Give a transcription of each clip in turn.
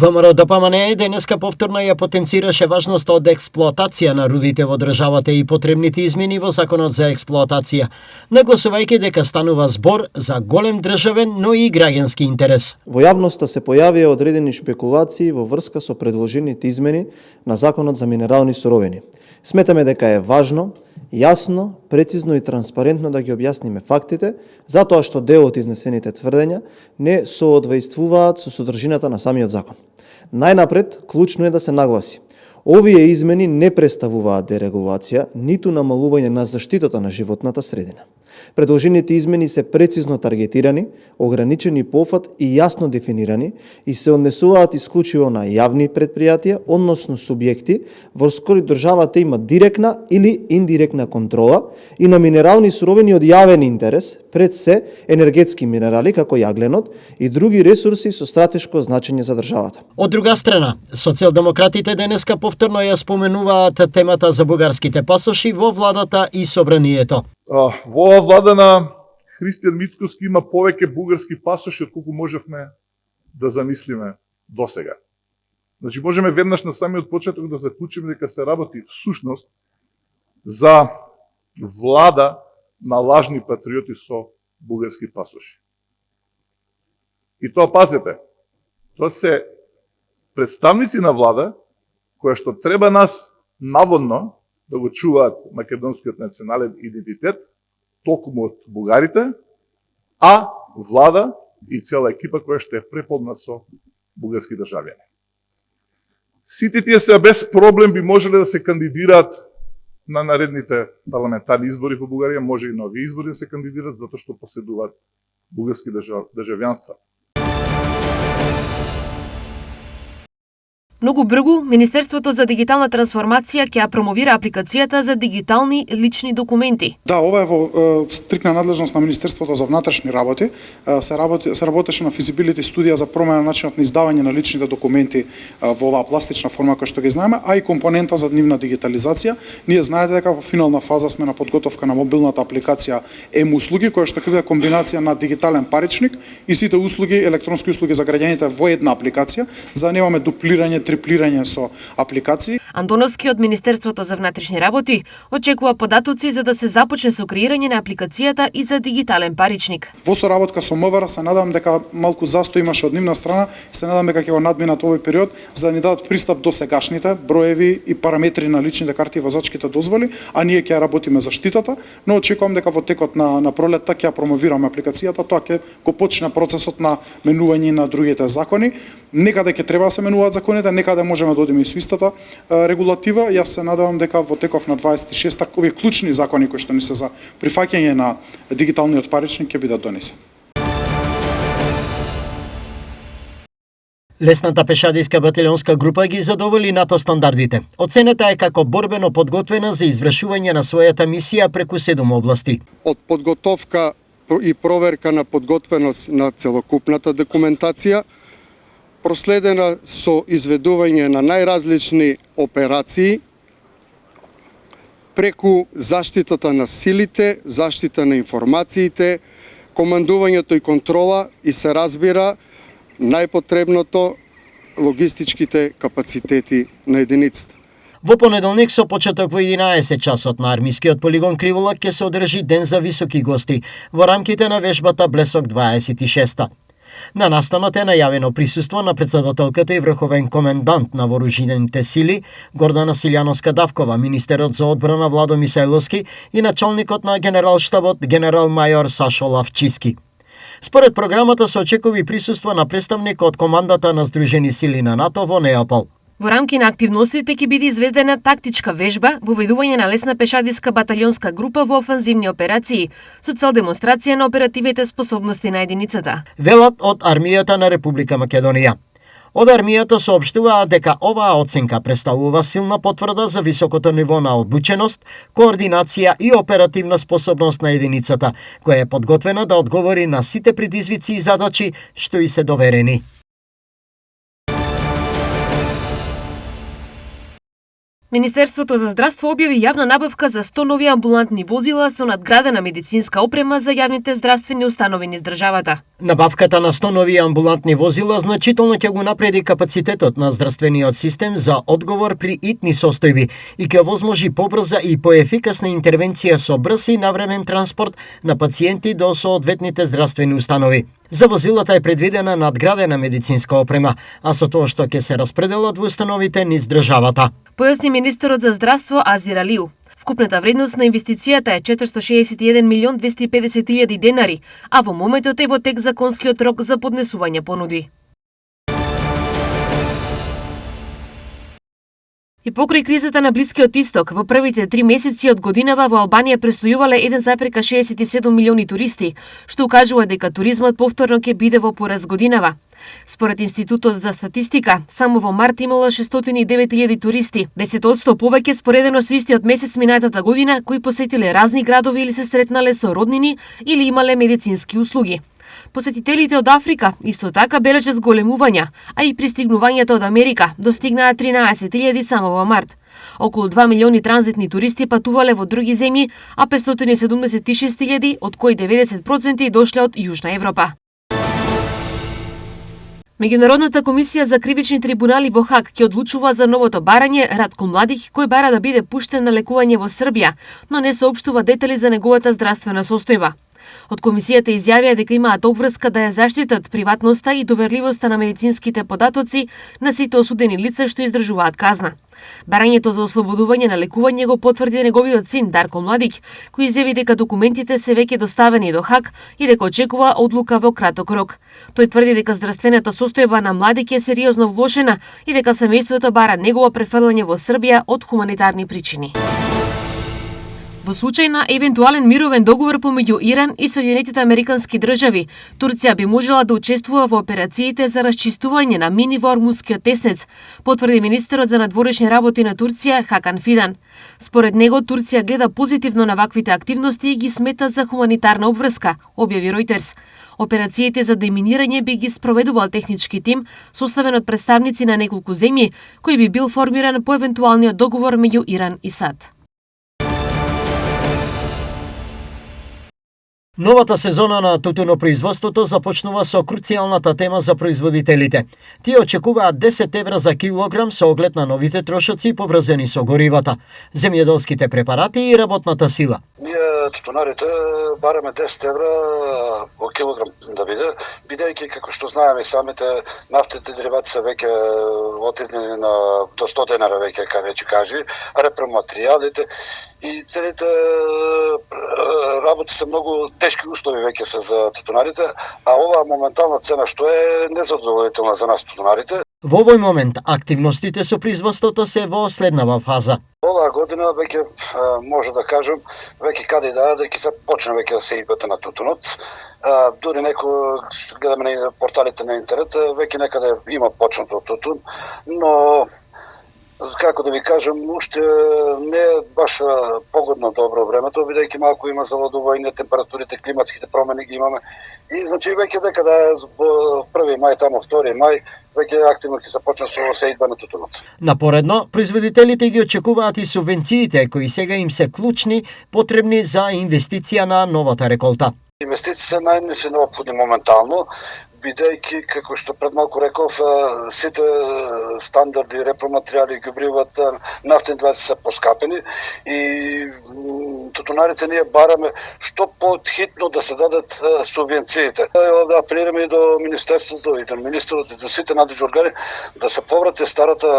ВМРО ДПМНЕ денеска повторно ја потенцираше важноста од експлоатација на рудите во државата и потребните измени во законот за експлоатација, нагласувајќи дека станува збор за голем државен, но и граѓански интерес. Во јавноста се појавија одредени шпекулации во врска со предложените измени на законот за минерални суровини. Сметаме дека е важно, јасно, прецизно и транспарентно да ги објасниме фактите, затоа што дел од изнесените тврдења не соодвојствуваат со содржината на самиот закон. Најнапред, клучно е да се нагласи: овие измени не представуваат дерегулација, ниту намалување на заштитата на животната средина. Предложените измени се прецизно таргетирани, ограничени по опфат и јасно дефинирани и се однесуваат исклучиво на јавни предпријатија, односно субјекти врз кои државата има директна или индиректна контрола, и на минерални суровини од јавен интерес, пред се енергетски минерали како јагленот и други ресурси со стратешко значење за државата. Од друга страна, социјалдемократите денеска повторно ја споменуваат темата за бугарските пасоши во владата и собранието. Во оваа влада на Христијан Мицкоски има повеќе бугарски пасоши од колку можевме да замислиме досега. Значи можеме веднаш на самиот почеток да заклучиме дека се работи всушност за влада на лажни патриоти со бугарски пасоши. И тоа, пазете, тоа се представници на влада која што треба нас наводно да го чуваат македонскиот национален идентитет, токму од бугарите, а влада и цела екипа која што е преполна со бугарски државјани. Сите тие се без проблем би можеле да се кандидираат на наредните парламентарни избори во Бугарија, може и на овие избори да се кандидираат затоа што поседуваат бугарски државјанства. Многу брзо, Министерството за дигитална трансформација ќе ја промовира апликацијата за дигитални лични документи. Да, ова е во стрикна надлежност на Министерството за внатрешни работи. Се работеше на физибилити студија за промена на начинот на издавање на личните документи во оваа пластична форма која што ги знаеме, а и компонента за нивна дигитализација. Ние знаете дека во финална фаза сме на подготовка на мобилната апликација М-услуги, која што ќе биде комбинација на дигитален паричник и сите услуги, електронски услуги за граѓаните во една апликација, за да немаме дуплирање, триплирање со апликации. Антоновски од Министерството за внатрешни работи очекува податоци за да се започне со креирање на апликацијата и за дигитален паричник. Во соработка со МВР се надевам дека малку застој имаше од нивна страна, се надевам дека ќе го надминат овој период за да ни дадат пристап до сегашните броеви и параметри на личните карти и возачките дозволи, а ние ќе работиме заштитата, но очекувам дека во текот на пролетта ќе ја промовираме апликацијата, тоа ќе го почне процесот на менување на другите закони. Некаде ќе треба да се менуваат законите, некаде можеме да одиме и со истата регулатива. Јас се надевам дека во теков на 26-та овие клучни закони кои што ни се за прифаќање на дигиталниот паричник ќе бидат донесени. Лесната пешадиска батальонска група ги задоволи НАТО стандардите. Оценета е како борбено подготвена за извршување на својата мисија преку 7 области. Од подготовка и проверка на подготвеност на целокупната документација, проследена со изведување на најразлични операции, преку заштитата на силите, заштита на информациите, командувањето и контрола и се разбира најпотребното логистичките капацитети на единицата. Во понеделник со почеток во 11 часот на армискиот полигон Кривола ќе се одржи ден за високи гости во рамките на вежбата Блесок 26. На настанот е најавено присуство на председателката и врховен комендант на вооружените сили Гордана Силјановска-Давкова, министерот за одбрана Владо Мисајловски и началникот на генералштабот генерал-мајор Сашо Лавчиски. Според програмата се очекува и присуство на представник од командата на Сдружени сили на НАТО во Неапол. Во рамки на активностите ќе биде изведена тактичка вежба во ведување на лесна пешадиска батальонска група во офанзивни операции со цел демонстрација на оперативните способности на единицата. Велат од армијата на Република Македонија. Од армијата соопштуваат дека оваа оценка представува силна потврда за високото ниво на обученост, координација и оперативна способност на единицата, која е подготвена да одговори на сите предизвици и задачи што и се доверени. Министерството за здравство објави јавна набавка за 100 нови амбулантни возила со надградена медицинска опрема за јавните здравствени установи низ државата. Набавката на 100 нови амбулантни возила значително ќе го напреди капацитетот на здравствениот систем за одговор при итни состојби и ќе возможи побрза и поефикасна интервенција со брз и навремен транспорт на пациенти до соодветните здравствени установи. За возилата е предвидена надградена медицинска опрема, а со тоа што ќе се распределат во установите низ државата. Појасни министерот за здравство Азир Алиу. Вкупната вредност на инвестицијата е 461 милион 250 илјади денари, а во моментот е во тек законскиот рок за поднесување понуди. И покрај кризата на Блискиот Исток, во првите 3 месеци од годинава во Албанија престојувале 1,67 милиони туристи, што укажува дека туризмот повторно ќе биде во пораст годинава. Според Институтот за статистика, само во март имало 609.000 туристи, 10% повеќе споредено со истиот месец минатата година, кои посетиле разни градови или се сретнале со роднини или имале медицински услуги. Посетителите од Африка исто така бележат зголемувања, а и пристигнувањата од Америка достигнаа 13.000 само во март. Околу 2 милиони транзитни туристи патувале во други земји, а 576.000, од кои 90% дошле од Јужна Европа. Меѓународната комисија за кривични трибунали во Хаг ќе одлучува за новото барање Ратко Младих, кој бара да биде пуштен на лекување во Србија, но не соопштува детали за неговата здравствена состојба. Од комисијата изјавија дека имаат обврска да ја заштитат приватноста и доверливоста на медицинските податоци на сите осудени лица што издржуваат казна. Барањето за ослободување на лекување го потврди неговиот син Дарко Младик, кој изјави дека документите се веќе доставени до Хаг и дека очекува одлука во краток рок. Тој тврди дека здравствената состојба на Младик е сериозно влошена и дека семејството бара негово префрлање во Србија од хуманитарни причини. Во случај на евентуален мировен договор помеѓу Иран и Соединетите Американски држави, Турција би можела да учествува во операциите за расчистување на мини во Ормузскиот теснец, потврди министерот за надворешни работи на Турција Хакан Фидан. Според него, Турција гледа позитивно на ваквите активности и ги смета за хуманитарна обврска, објави Ројтерс. Операциите за деминирање би ги спроведувал технички тим, составен од представници на неколку земји, кој би бил формиран по евентуалниот договор меѓу Иран и САД. Новата сезона на тутунопроизводството започнува со круцијалната тема за производителите. Тие очекуваат 10 евра за килограм со оглед на новите трошоци поврзани со горивата, земјоделските препарати и работната сила. Ние, тутунарите, бараме 10 евра во килограм да биде, бидејќи, како што знаеме, самите нафтите деривати се веќе отидени на до 100 денара веќе, веќе кажи, репроматеријалите и целите работи се многу тешки услови веќе се за тутунарите, а оваа моментална цена што е незадоволителна за нас тутунарите. Во овој момент активностите со производството се во следнава фаза. Оваа година веќе може да кажам веќе каде да дека се почне веќе сејбата на тутунот. Дури некој гледаме на порталите на интернет веќе некаде има почнато тутун, но како да ви кажам, уште не е баш погодно добро времето, бидејќи малку има заладување, температурите, климатските промени ги имаме. И значи веќе дека да е 1 мај, тамо 2 мај, веќе активно ќе се почне со сејдба на тутунот. Напоредно, производителите ги очекуваат и субвенциите кои сега им се клучни, потребни за инвестиција на новата реколта. Инвестиции се најни неопходни моментално, бидејќи, како што пред малку реков, сите стандарди, репроматеријали, губривата, нафтени дваци се поскапени и тутунарите ние бараме што подхитно да се дадат субвенциите. Да апелираме и до Министерството, и до министерот, и до сите надлежни органи да се поврати старата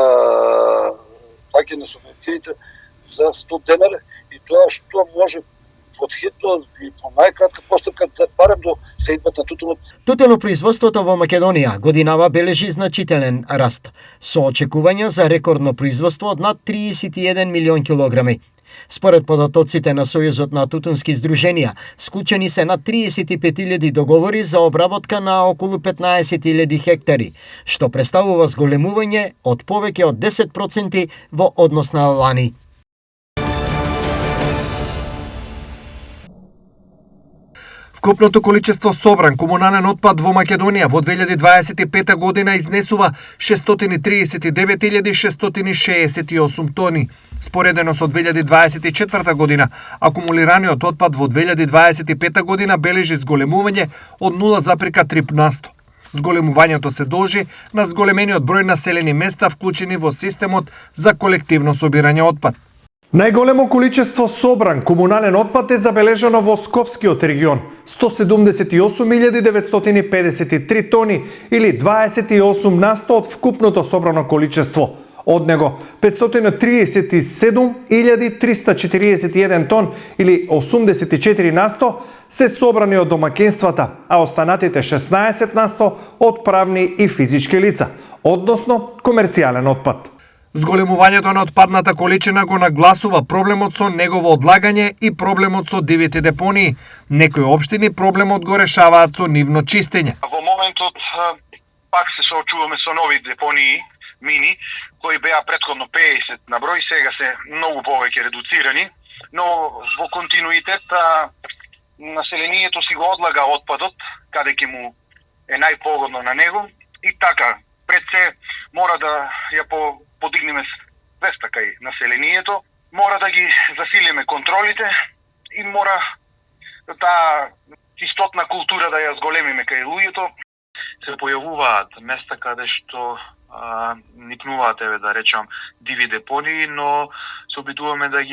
паѓање на субвенциите за 100 денари и тоа што може подхитно и по најкратка постапка да барем до сејдбата на тутунот. Тутунопроизводството во Македонија годинава бележи значителен раст, со очекувања за рекордно производство од над 31 милион килограми. Според податоците на Сојузот на тутунски здруженија, склучени се над 35.000 договори за обработка на околу 15.000 хектари, што представува зголемување од повеќе од 10% во однос на лани. Вкупното количество собран комунален отпад во Македонија во 2025 година изнесува 639.668 тони. Споредено со 2024 година, акумулираниот отпад во 2025 година бележи зголемување од 0,3%. Зголемувањето се должи на зголемениот број населени места вклучени во системот за колективно собирање отпад. Најголемо количество собран комунален отпад е забележано во Скопскиот регион – 178.953 тони или 28% од вкупното собрано количество. Од него 537.341 тон или 84% се собрани од домаќинствата, а останатите 16% од правни и физички лица, односно комерцијален отпад. Зголемувањето на отпадната количина го нагласува проблемот со негово одлагање и проблемот со дивите депонии. Некои општини проблемот го решаваат со нивно чистење. Во моментот пак се соочуваме со нови депонии, мини, кои беа претходно 50 на број, сега се многу повеќе редуцирани, но во континуитет населението си го одлага отпадот каде ќе му е најпогодно на него и така пред се мора да ја подигнеме свеста кај населението, мора да ги засилиме контролите и мора таа чистотна култура да ја зголемиме кај луѓето. Се појавуваат места каде што никнуваат, да речам, диви депонии, но се обидуваме да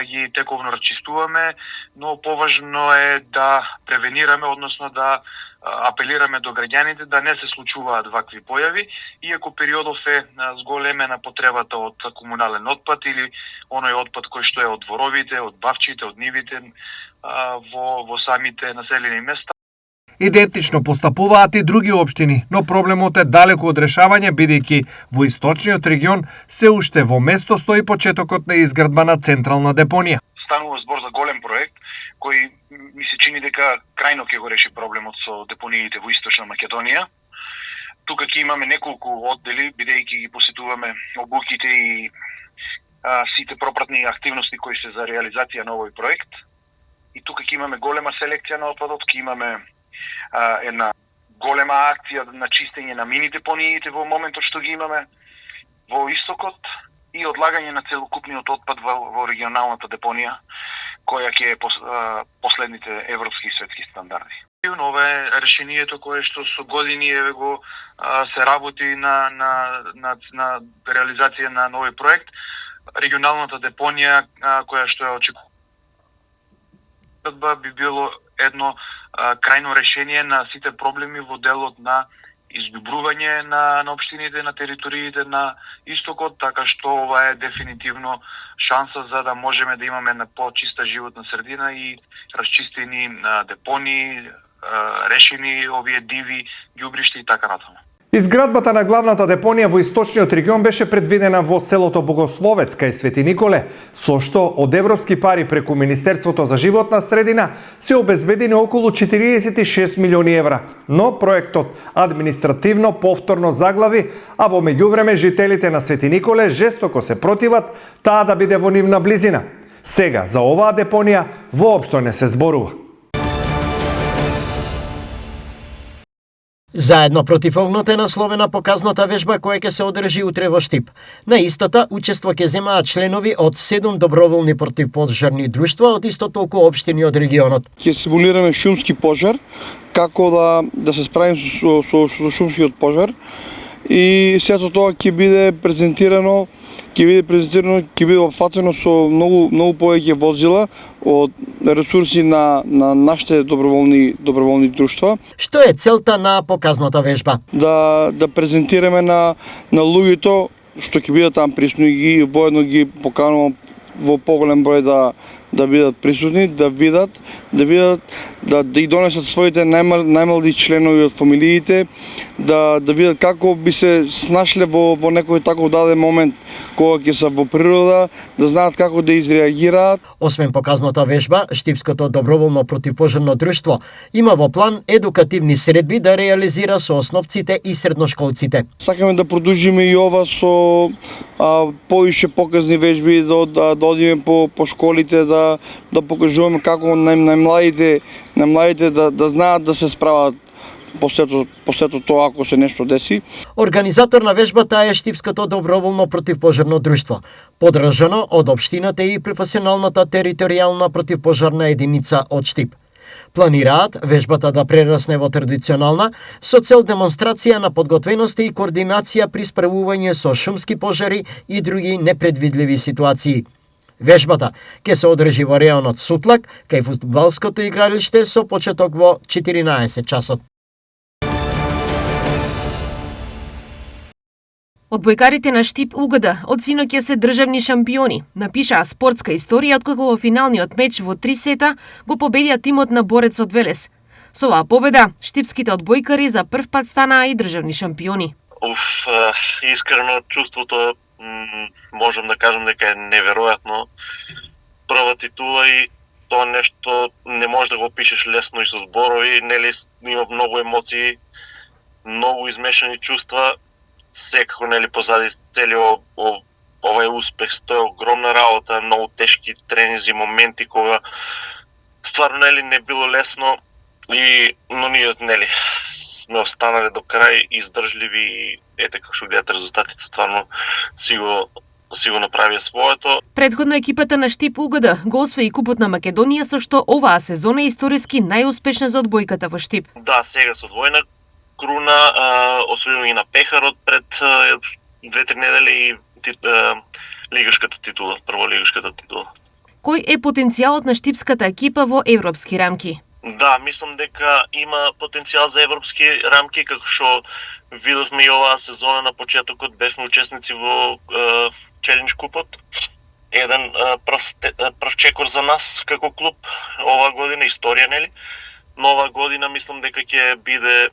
ги тековно расчистуваме, но поважно е да превенираме, односно да апелираме до граѓаните да не се случуваат вакви појави, иако периодов е зголемена потребата од комунален отпад или оној отпад кој што е од дворовите, од бавчите, од нивите во самите населени места. Идентично постапуваат и други општини, но проблемот е далеку од решавање, бидејќи во источниот регион се уште во место стои почетокот на изградба на централна депонија. Станува збор за голем проект кој ми се чини дека крајно ќе го реши проблемот со депониите во Источна Македонија. Тука ќе имаме неколку оддели, бидејќи ги посетуваме обуките и сите пропратни активности кои се за реализација на овој проект. И тука ќе имаме голема селекција на отпадот, ќе имаме една голема акција на чистење на мини депониите во моментот што ги имаме во истокот и одлагање на целокупниот отпад во регионалната депонија, која ќе е последните европски и светски стандарди. Ова е решението кое што со години го се работи на реализација на нови проект. Регионалната депонија која што е очекувана би било едно крајно решение на сите проблеми во делот на издобрување на општините на териториите на истокот, така што ова е дефинитивно шанса за да можеме да имаме на по-чиста животна средина и расчистени депонии, решени овие диви ѓубришта и така натаму. Изградбата на главната депонија во источниот регион беше предвидена во селото Богословец кај Свети Николе, со што од европски пари преку Министерството за животна средина се обезбедени околу 46 милиони евра. Но проектот административно повторно заглави, а во меѓувреме жителите на Свети Николе жестоко се противат таа да биде во нивна близина. Сега за оваа депонија воопшто не се зборува. Заедно против огнот е насловена показната вежба која ќе се одржи утре во Штип. На истата учество ќе земаат членови од 7 доброволни противпожарни друштва од исто толку општини од регионот. Ќе симулираме шумски пожар, како да се справим со шумскиот пожар и сето тоа ќе биде презентирано, ќе биде опфатено со многу повеќе возила од ресурси на нашите доброволни друштва. Што е целта на показната вежба? Да презентираме на луѓето што ќе бидат таму присутни и воедно ги поканувам во поголем број да бидат присутни, да видат, да ги донесат своите најмлади членови од фамилиите, да видат како би се снашле во некој таков даден момент кога ќе се во природа, да знаат како да изреагираат. Освен показната вежба, Штипското доброволно противпожарно друштво има во план едукативни средби да реализира со основците и средношколците. Сакаме да продолжиме и ова со повише показни вежби, да одиме по школите, да покажуваме како најмладите да знаат да се справат после тоа ако се нешто деси. Организатор на вежбата е Штипското доброволно противпожарно друштво, подржано од општината и професионалната територијална противпожарна единица од Штип. Планираат вежбата да прерасне во традиционална со цел демонстрација на подготвеност и координација при справување со шумски пожари и други непредвидливи ситуации. Вежбата ќе се одржи во реонот Сутлак, кај фудбалското игралиште со почеток во 14 часот. Одбојкарите на Штип УГД од синоќа се државни шампиони. Напишаа спортска историја откако во финалниот меч во 3 сета го победија тимот на Борец од Велес. Со оваа победа, штипските одбојкари за прв пат станаа и државни шампиони. Искрено чувството можам да кажам дека е неверојатно. Прва титула и тоа нешто не можеш да го пишеш лесно и со зборови, нели има многу емоции, многу измешани чувства. Секако нели позади целиот овој успех стои огромна работа, многу тешки тренинзи, моменти кога стварно нели не било лесно но ние нели сме останале до крај издржливи и ете како што гледате резултатите стварно си го направија своето. Предходно екипата на Штип УГД го освои купот на Македонија со што оваа сезона е историски најуспешна за одбојката во Штип. Да, сега со двојна круна, освојување на пехарот пред 2-3 недели и лигашката титула, прволигашката титула. Кој е потенцијалот на штипската екипа во европски рамки? Да, мислам дека има потенцијал за европски рамки, како што видовме и оваа сезона на почетокот, бевме учесници во Челендж купот. Еден прв чекор за нас како клуб оваа година, историја нели? Но оваа година мислам дека ќе биде,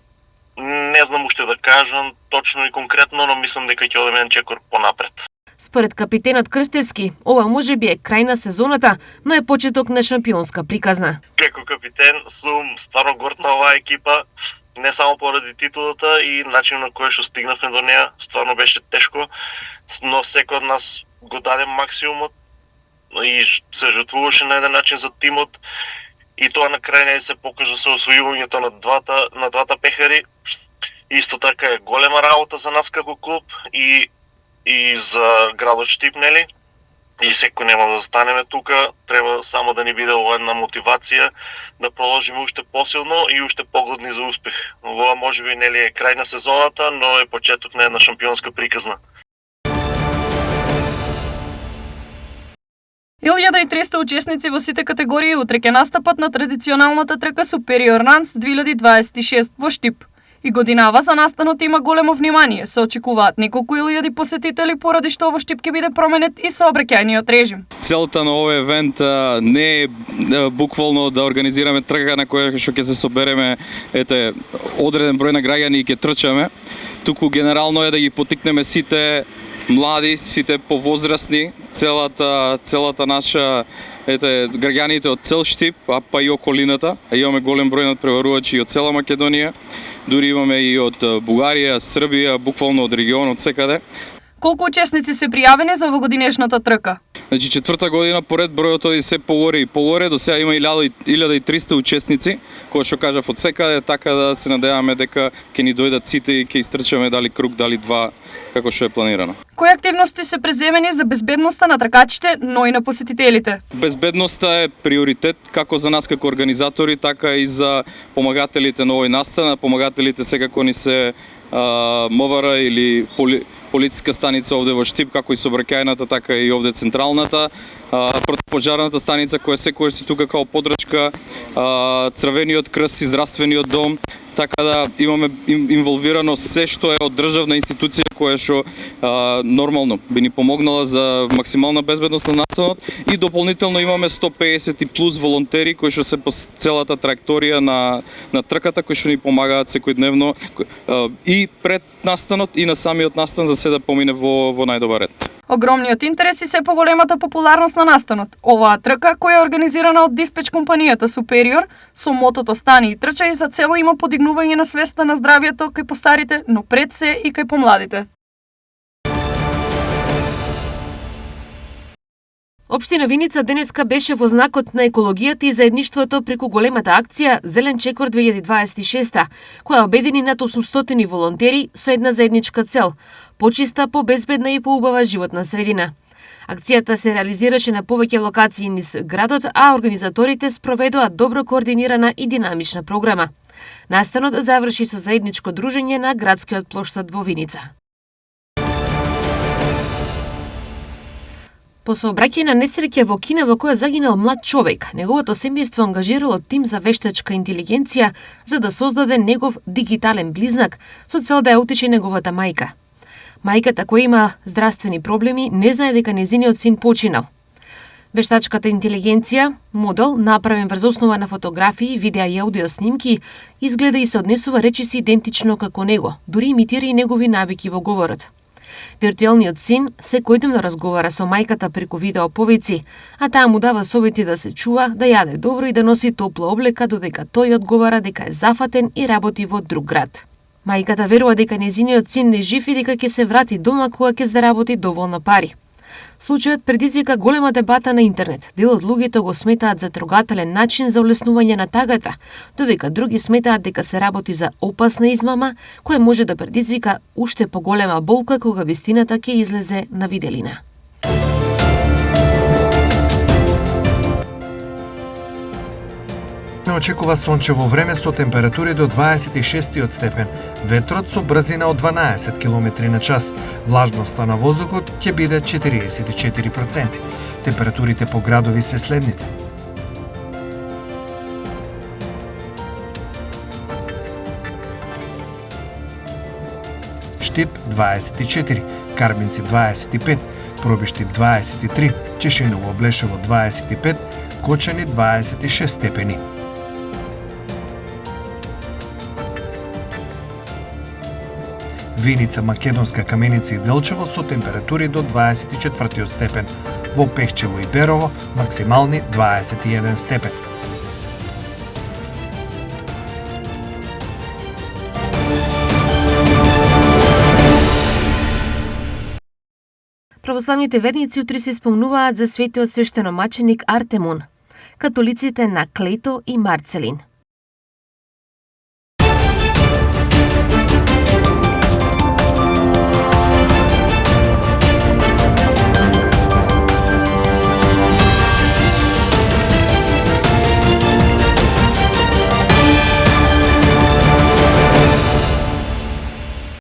не знам уште да кажам точно и конкретно, но мислам дека ќе одиме еден чекор понапред. Според капитенот Крстевски, ова можеби е крај на сезоната, но е почеток на шампионска приказна. Како капитен сум стварно горд на оваа екипа, не само поради титулата и начин на кој што стигнавме до неа, стварно беше тешко, но секој од нас го даде максимумот и се жртвуваше на еден начин за тимот и тоа на крај не се покажа со освојувањето на двата пехари. Исто така е голема работа за нас како клуб и за градот Штип, нели? И секој нема да застанеме тука, треба само да ни биде ова една мотивација да продолжиме уште посилно и уште погладни за успех. Ова можеби нели е крај на сезоната, но е почеток на една шампионска приказна. 1300 учесници во сите категории утре ќе настапат на традиционалната трка Superior Runs 2026 во Штип. И годинава за настанот има големо внимание. Се очекуваат неколку илјади посетители поради што во Штип ќе биде променет и сообраќајниот режим. Целта на овој евент не е буквално да организираме трка на која што ќе се собереме одреден број на граѓани и ќе трчаме, туку генерално е да ги поттикнеме сите млади, сите повозрастни, целата наша граѓаните од цел Штип, а па и околината. Имаме голем број надпреварувачи од цела Македонија, дури имаме и од Бугарија, Србија, буквално од регионот секаде. Колку учесници се пријавени за овогодинешната трка? Значи, четврта година поред бројот оди се погоре и погоре, до сега има 1300 учесници, кои што кажав од секаде, така да се надеваме дека ќе ни дојдат сите и ќе истрчаме дали круг, дали два, како што е планирано. Кои активности се преземени за безбедноста на тркачите, но и на посетителите? Безбедноста е приоритет како за нас како организатори, така и за помагателите на овој настан. Помагателите секако ни се МВР или полициска станица овде во Штип, како и сообраќајната, така и овде централната, противпожарната станица која секојаш си тука како подрачка, Црвениот крст и здравствениот дом, така да имаме инволвирано се што е од државна институција која што нормално би ни помогнала за максимална безбедност на настанот и дополнително имаме 150 и плюс волонтери кои што се по целата траекторија на трката, кои што ни помагаат секојдневно и пред настанот и на самиот настан за се да помине во најдобар ред. Огромниот интерес и се поголемата популарност на настанот. Оваа трка, која е организирана од диспеч компанијата Superior, со мотото Стани и трчај, за цел има подигнување на свеста на здравието кај постарите, но пред се и кај помладите. Општина Виница денеска беше во знакот на екологијата и заедништвото преку големата акција Зелен чекор 2026, која обедини над 800 волонтери со една заедничка цел – почиста, побезбедна и поубава животна средина. Акцијата се реализираше на повеќе локации низ градот, а организаторите спроведоа добро координирана и динамична програма. Настанот заврши со заедничко дружење на градскиот плоштад во Виница. По сообраќај на несреќа во Кина во која загинал млад човек, неговото семејство ангажирало тим за вештачка интелигенција за да создаде негов дигитален близнак со цел да ја утеши неговата мајка. Мајката, која има здравствени проблеми, не знае дека нејзиниот син починал. Вештачката интелигенција, модел направен врз основа на фотографии, видеа и аудио снимки, изгледа и се однесува речиси идентично како него, дури имитира и негови навики во говорот. Виртуелниот син секојдневно разговара со мајката преку видеоповици, а таа му дава совети да се чува, да јаде добро и да носи топла облека, додека тој одговара дека е зафатен и работи во друг град. Мајката верува дека нејзиниот син не жив и дека ќе се врати дома кога ќе заработи доволно пари. Случајот предизвика голема дебата на интернет. Дел од луѓето го сметаат за трогателен начин за улеснување на тагата, додека други сметаат дека се работи за опасна измама, која може да предизвика уште поголема болка кога вистината ќе излезе на виделина. Не очекува сончево време со температури до 26 степен, ветрот со брзина од 12 км на час, влажноста на воздухот ќе биде 44%. Температурите по градови се следните: Штип 24, Карминци 25, Пробиштип 23, Чешиново, Блешево 25, Кочани 26 степени. Виница, Македонска, Каменица и Делчево со температури до 24 степен. Во Пехчево и Берово максимални 21 степен. Православните верници утре се спомнуваат за светиот свештеномаченик Артемон, католиците на Клето и Марцелин.